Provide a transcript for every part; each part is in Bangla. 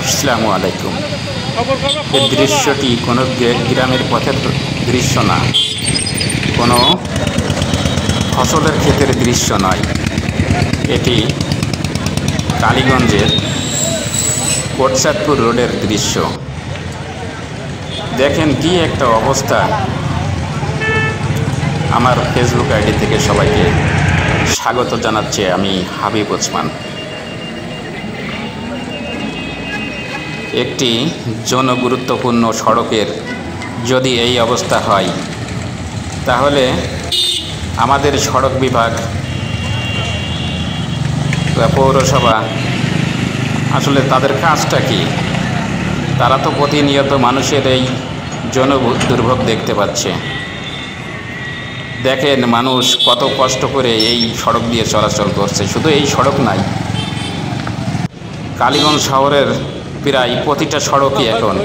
আসসালামু আলাইকুম। এই দৃশ্যটি কোনো গ্রামের পথের দৃশ্য না, কোনো ফসলের ক্ষেতের দৃশ্য নয়। এটি কালীগঞ্জের কোটচাঁদপুর রোডের দৃশ্য। দেখেন কি একটা অবস্থা। আমার ফেসবুক আইডি থেকে সবাইকে স্বাগত জানাচ্ছি আমি হাবিব ওসমান। একটি জনগুরুত্বপূর্ণ সড়কের যদি এই অবস্থা হয়, তাহলে আমাদের সড়ক বিভাগ বা পৌরসভা আসলে তাদের কাজটা কি? তারা তো প্রতিনিয়ত মানুষের এই দুর্ভোগ দেখতে পাচ্ছে। দেখেন মানুষ কত কষ্ট করে এই সড়ক দিয়ে চলাচল করছে। শুধু এই সড়ক নাই, কালীগঞ্জ শহরের প্রায় প্রতিটা সড়কই এখন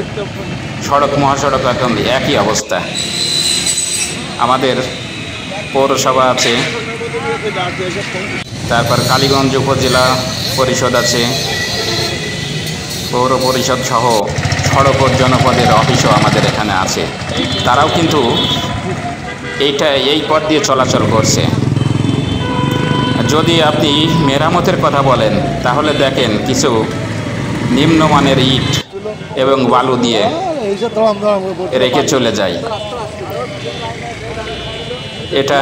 মহাসড়ক এখন একই অবস্থা। আমাদের পৌরসভা আছে, তারপর কালীগঞ্জ উপজেলা পরিষদ আছে, পৌর পরিষদ সহ সড়ক ও জনপদের অফিসও আমাদের এখানে আছে। তারাও কিন্তু এই পথ দিয়ে চলাচল করছে। যদি আপনি মেরামতের কথা বলেন, তাহলে দেখেন কিছু নিম্নমানের ইট এবং বালু দিয়ে রেখে চলে যায়। এটা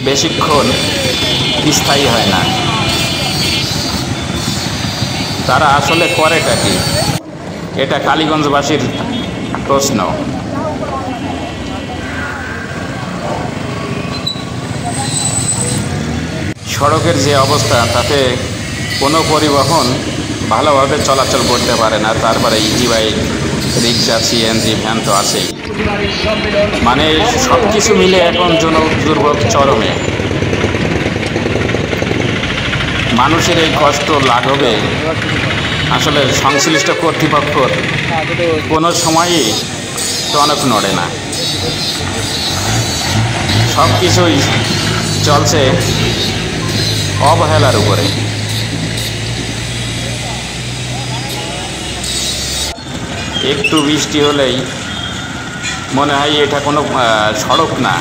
বেশিক্ষণ স্থায়ী হয় না। তারা আসলে করেটা কি? এটা কালীগঞ্জবাসীর প্রশ্ন। সড়কের যে অবস্থা, তাতে কোনো পরিবহন ভালোভাবে চলাচল করতে পারে না। তারপরে ইজি বাইক, রিক্সা, সিএনজি, ভ্যান তো আছেই। মানে সব কিছু মিলে এখন দুর্ভোগ চরমে। মানুষের এই কষ্ট লাঘবে আসলে সংশ্লিষ্ট কর্তৃপক্ষর কোনো সময়ই টনক নড়ে না। সব কিছুই চলছে অবহেলার উপরে। একটু বৃষ্টি হলেই মনে হয় এটা কোনো সড়ক না,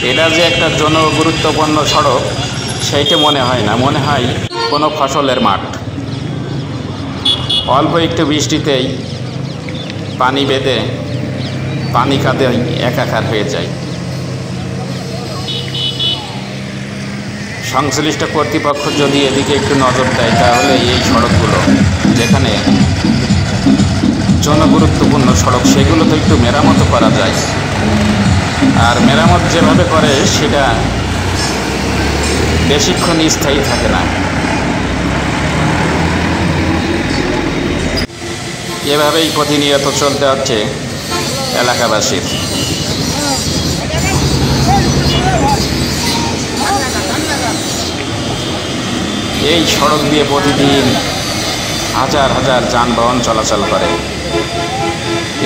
এটা যে একটা জনগুরুত্বপূর্ণ সড়ক সেইটা মনে হয় না, মনে হয় কোনো ফসলের মাঠ। অল্প একটু বৃষ্টিতেই পানি বেঁধে পানি কাঁদে একাকার হয়ে যায়। সংশ্লিষ্ট কর্তৃপক্ষ যদি এদিকে একটু নজর দেয়, তাহলে এই সড়কগুলো যেখানে জনগুরুত্বপূর্ণ সড়ক, সেগুলো তো একটু মেরামত করা যায়। আর মেরামত যেভাবে করে সেটা বেশিক্ষণ স্থায়ী থাকে না। এভাবেই প্রতিনিয়ত চলতে হচ্ছে এলাকাবাসীর। এই সড়ক দিয়ে প্রতিদিন হাজার হাজার যানবাহন চলাচল করে।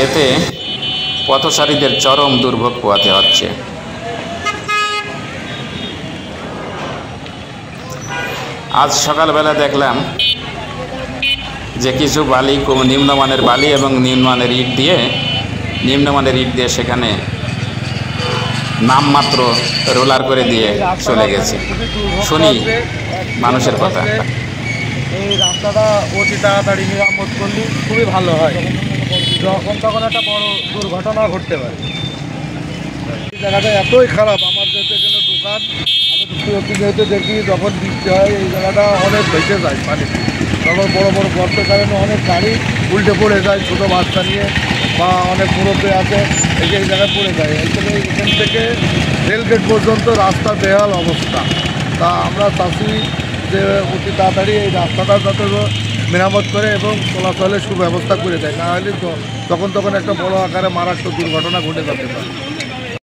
এতে পথচারীদের চরম দুর্ভোগ পোহাতে হচ্ছে। আজ সকালবেলা দেখলাম যে কিছু নিম্নমানের বালি এবং নিম্নমানের ইট দিয়ে সেখানে নামমাত্র রোলার করে দিয়ে চলে গেছে। শুনি মানুষের কথা। এই রাস্তাটা অতি তাড়াতাড়ি মেরামত করলে খুবই ভালো হয়। তখন একটা বড় দুর্ঘটনা ঘটতে পারে। এই জায়গাটা এতই খারাপ, আমার যেহেতু এখানে দোকান, আমি তো যেহেতু দেখি যখন বৃষ্টি হয় এই জায়গাটা অনেক ভেসে যায় পানি। তখন বড় বড় গর্তের কারণে অনেক গাড়ি উল্টে পড়ে যায়, ছোটো বাচ্চা নিয়ে বা অনেক মুরব্বী আছে, এই জায়গায় পড়ে যায়। এখান থেকে রেলগেট পর্যন্ত রাস্তা বেহাল অবস্থা। তা আমরা চাচ্ছি যে অতি তাড়াতাড়ি এই রাস্তাটা যাতে মেরামত করে এবং চলাচলের সুব্যবস্থা করে দেয়, না হলে তখন একটা বড় আকারে মারাত্মক দুর্ঘটনা ঘটে যেতে পারে।